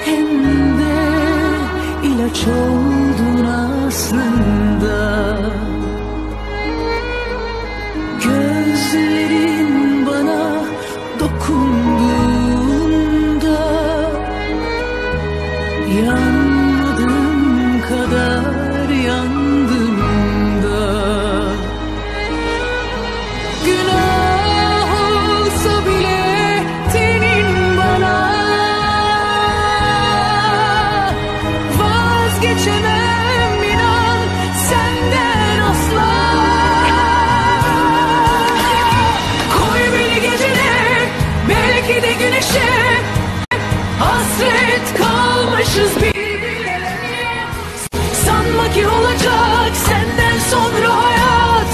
hem de ilaç oldun aslında. Gözlerin bana dokunduğunda yanmadığım kadar yandım da. Günah olsa bile tenin bana, vazgeçemem inan senden asla. Koy beni gecene, belki de güneşe, hasret kalmışız birbirlerine. Sanma ki olacak senden sonra hayat,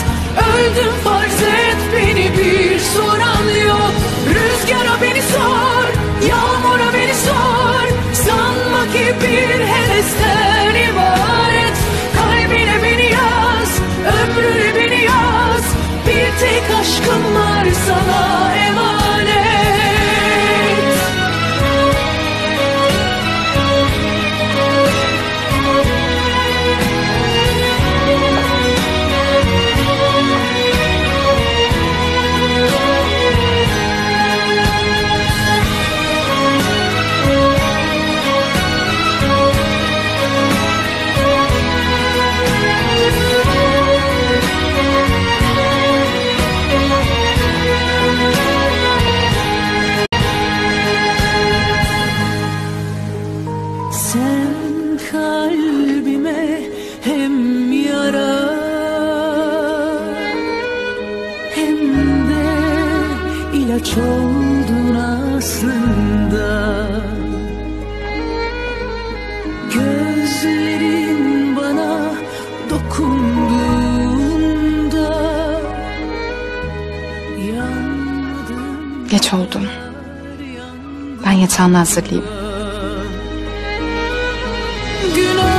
öldüm farz et beni, bir soran yok. Rüzgara beni sor, yağmura beni sor, sanma ki bir hevesten ibaret. Kalbine beni yaz, ömrüne beni yaz, bir tek aşkım var sana emanet. Sen kalbime hem yara hem de ilaç oldun aslında. Gözlerin bana dokunduğunda yanmadım. Geç oldu. Ben yatağını hazırlayayım. Günah